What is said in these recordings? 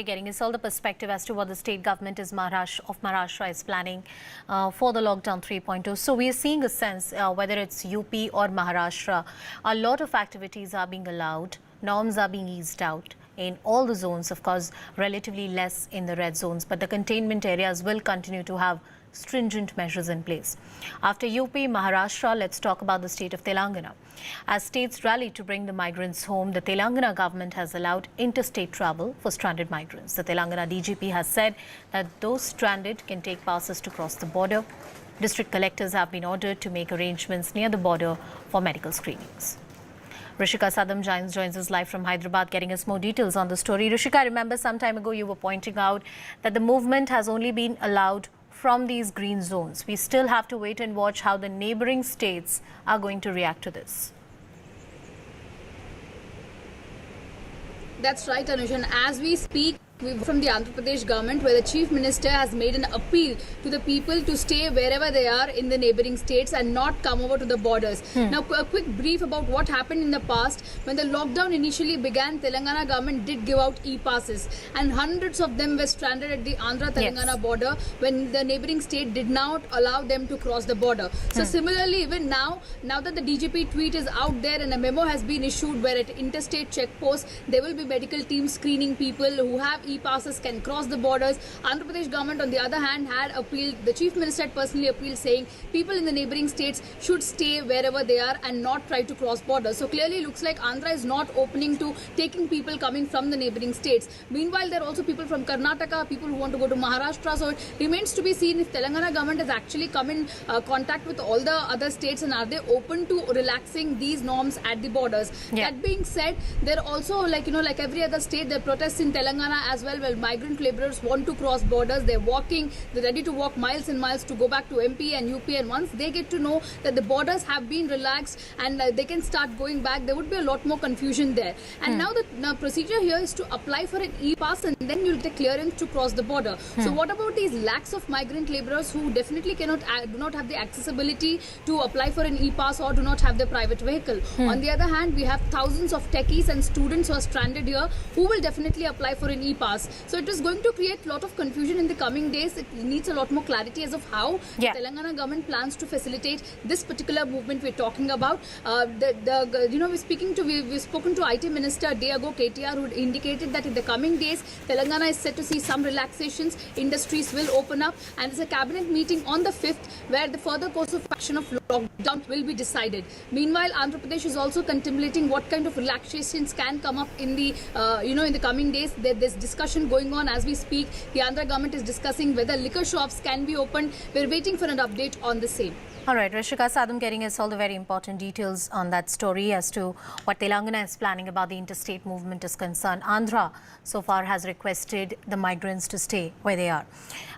Getting us all the perspective as to what the state government of Maharashtra is planning for the lockdown 3.0. So we are seeing a sense, whether it's UP or Maharashtra, a lot of activities are being allowed, norms are being eased out in all the zones, of course, relatively less in the red zones, but the containment areas will continue to have stringent measures in place. After UP, Maharashtra, let's talk about the state of Telangana. As states rally to bring the migrants home, the Telangana government has allowed interstate travel for stranded migrants. The Telangana DGP has said that those stranded can take passes to cross the border. District collectors have been ordered to make arrangements near the border for medical screenings. Rishika Sadam joins us live from Hyderabad, getting us more details on the story. Rishika, I remember some time ago you were pointing out that the movement has only been allowed from these green zones. We still have to wait and watch how the neighboring states are going to react to this. That's right, Anush. And as we speak, from the Andhra Pradesh government, where the Chief Minister has made an appeal to the people to stay wherever they are in the neighboring states and not come over to the borders. Now, a quick brief about what happened in the past. When the lockdown initially began, Telangana government did give out e-passes, and hundreds of them were stranded at the Andhra-Telangana border when the neighboring state did not allow them to cross the border. So similarly, even now that the DGP tweet is out there and a memo has been issued where at interstate checkposts, there will be medical teams screening people who have e-passes can cross the borders. Andhra Pradesh government, on the other hand, had appealed, the Chief Minister had personally appealed, saying people in the neighboring states should stay wherever they are and not try to cross borders. So clearly looks like Andhra is not opening to taking people coming from the neighboring states. Meanwhile, there are also people from Karnataka, people who want to go to Maharashtra. So it remains to be seen if Telangana government has actually come in contact with all the other states and are they open to relaxing these norms at the borders. That being said, there are also, like every other state, there are protests in Telangana as well, where migrant laborers want to cross borders. They're walking, they're ready to walk miles and miles to go back to MP and UP, and once they get to know that the borders have been relaxed and they can start going back, there would be a lot more confusion there. And now the procedure here is to apply for an e-pass and then you'll get clearance to cross the border. So what about these lakhs of migrant laborers who definitely do not have the accessibility to apply for an e-pass or do not have their private vehicle? On the other hand, we have thousands of techies and students who are stranded here who will definitely apply for an e-pass. So it is going to create a lot of confusion in the coming days. It needs a lot more clarity as of how the Telangana government plans to facilitate this particular movement we're talking about. We've spoken to IT Minister a day ago, KTR, who indicated that in the coming days, Telangana is set to see some relaxations. Industries will open up, and there's a cabinet meeting on the 5th where the further course of action of lockdown will be decided. Meanwhile, Andhra Pradesh is also contemplating what kind of relaxations can come up in the in the coming days. There's discussion going on as we speak. The Andhra government is discussing whether liquor shops can be opened. We're waiting for an update on the same. All right, Rishika Sadam getting us all the very important details on that story as to what Telangana is planning about the interstate movement is concerned. Andhra so far has requested the migrants to stay where they are.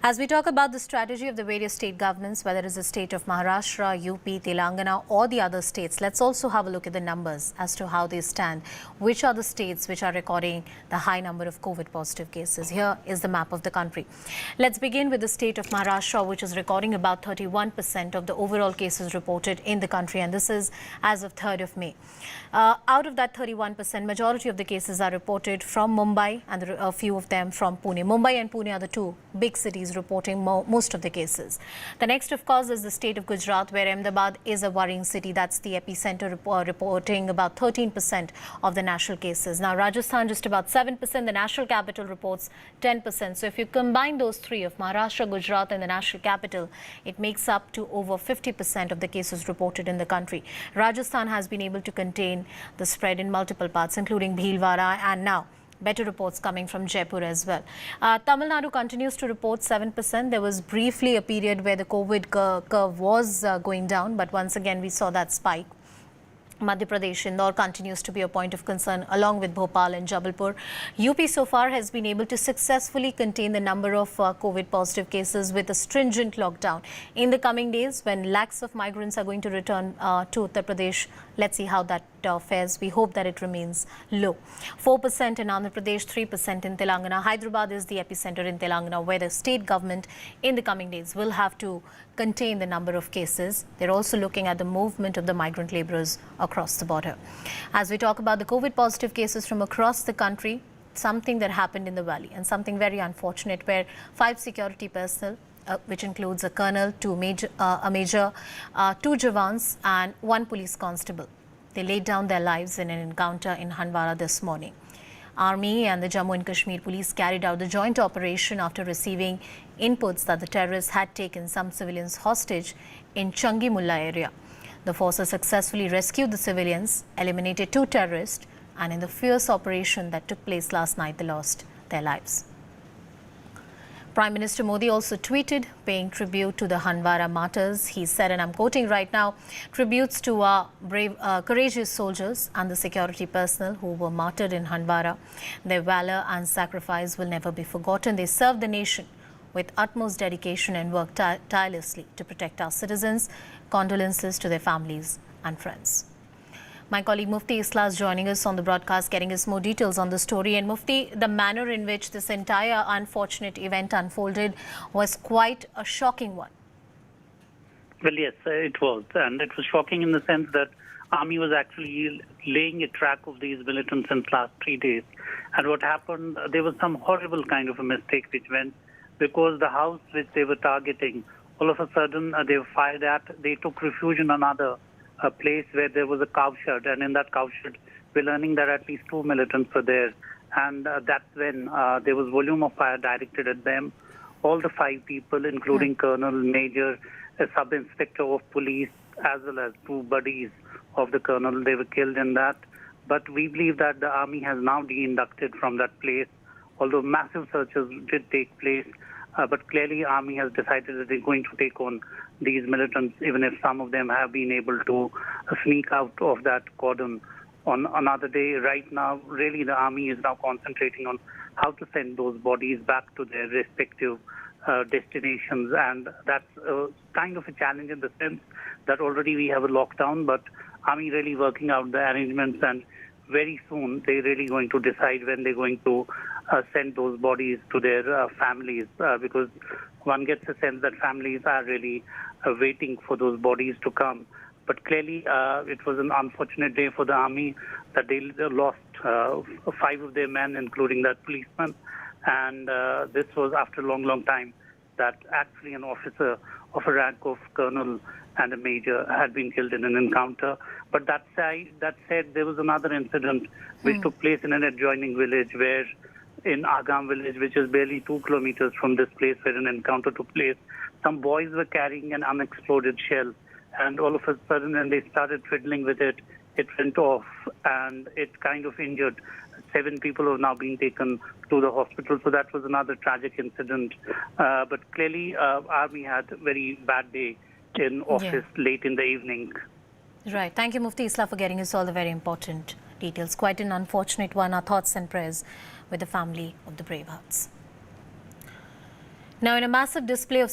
As we talk about the strategy of the various state governments, whether it's the state of Maharashtra, UP, Telangana or the other states, let's also have a look at the numbers as to how they stand. Which are the states which are recording the high number of COVID positive cases? Here is the map of the country. Let's begin with the state of Maharashtra, which is recording about 31% of the overall cases reported in the country, and this is as of 3rd of May. Out of that 31%, majority of the cases are reported from Mumbai and a few of them from Pune. Mumbai and Pune are the two big cities reporting most of the cases. The next, of course, is the state of Gujarat, where Ahmedabad is a worrying city. That's the epicenter, reporting about 13% of the national cases. Now, Rajasthan just about 7%. The national capital reports 10%. So if you combine those three of Maharashtra, Gujarat and the national capital, it makes up to over 50% of the cases reported in the country. Rajasthan has been able to contain the spread in multiple parts, including Bhilwara, and now better reports coming from Jaipur as well. Tamil Nadu continues to report 7%. There was briefly a period where the COVID curve was going down, but once again we saw that spike. Madhya Pradesh, Indore continues to be a point of concern along with Bhopal and Jabalpur. UP so far has been able to successfully contain the number of COVID positive cases with a stringent lockdown. In the coming days, when lakhs of migrants are going to return to Uttar Pradesh, let's see how that fares. We hope that it remains low. 4% in Andhra Pradesh, 3% in Telangana. Hyderabad is the epicenter in Telangana, where the state government in the coming days will have to contain the number of cases. They're also looking at the movement of the migrant laborers across the border. As we talk about the COVID positive cases from across the country, something that happened in the valley and something very unfortunate where 5 security personnel, which includes a colonel, a major, 2 jawans and 1 police constable, they laid down their lives in an encounter in Handwara this morning. Army and the Jammu and Kashmir police carried out the joint operation after receiving inputs that the terrorists had taken some civilians hostage in Changi Mulla area. The forces successfully rescued the civilians, eliminated 2 terrorists, and in the fierce operation that took place last night, they lost their lives. Prime Minister Modi also tweeted, paying tribute to the Handwara martyrs. He said, and I'm quoting right now, tributes to our brave, courageous soldiers and the security personnel who were martyred in Handwara. Their valor and sacrifice will never be forgotten. They served the nation with utmost dedication and worked tirelessly to protect our citizens. Condolences to their families and friends. My colleague Mufti Islah is joining us on the broadcast, getting us more details on the story. And Mufti, the manner in which this entire unfortunate event unfolded was quite a shocking one. Well, yes, it was. And it was shocking in the sense that Army was actually laying a track of these militants since last 3 days. And what happened, there was some horrible kind of a mistake which went, because the house which they were targeting, all of a sudden they were fired at. They took refuge in another place where there was a cowshed, and in that cowshed we're learning that at least 2 militants were there, and that's when there was volume of fire directed at them. All the 5 people, including colonel, major, a sub-inspector of police, as well as 2 buddies of the colonel, they were killed in that. But we believe that the army has now de-inducted from that place, although massive searches did take place. But clearly, Army has decided that they're going to take on these militants, even if some of them have been able to sneak out of that cordon on another day. Right now, really, the Army is now concentrating on how to send those bodies back to their respective destinations. And that's kind of a challenge in the sense that already we have a lockdown, but Army really working out the arrangements, and very soon they're really going to decide when they're going to send those bodies to their families, because one gets a sense that families are really waiting for those bodies to come. But clearly, it was an unfortunate day for the army that they lost 5 of their men, including that policeman. And this was after a long, long time that actually an officer of a rank of colonel and a major had been killed in an encounter. But that said, there was another incident which took place in an adjoining village, where in Agam village, which is barely 2 kilometers from this place where an encounter took place, some boys were carrying an unexploded shell, and all of a sudden when they started fiddling with it, it went off and it kind of injured 7 people who have now been taken to the hospital. So that was another tragic incident. But clearly, Army had a very bad day in office late in the evening. Right. Thank you, Mufti Islah, for getting us all the very important details. Quite an unfortunate one. Our thoughts and prayers with the family of the brave hearts. Now, in a massive display of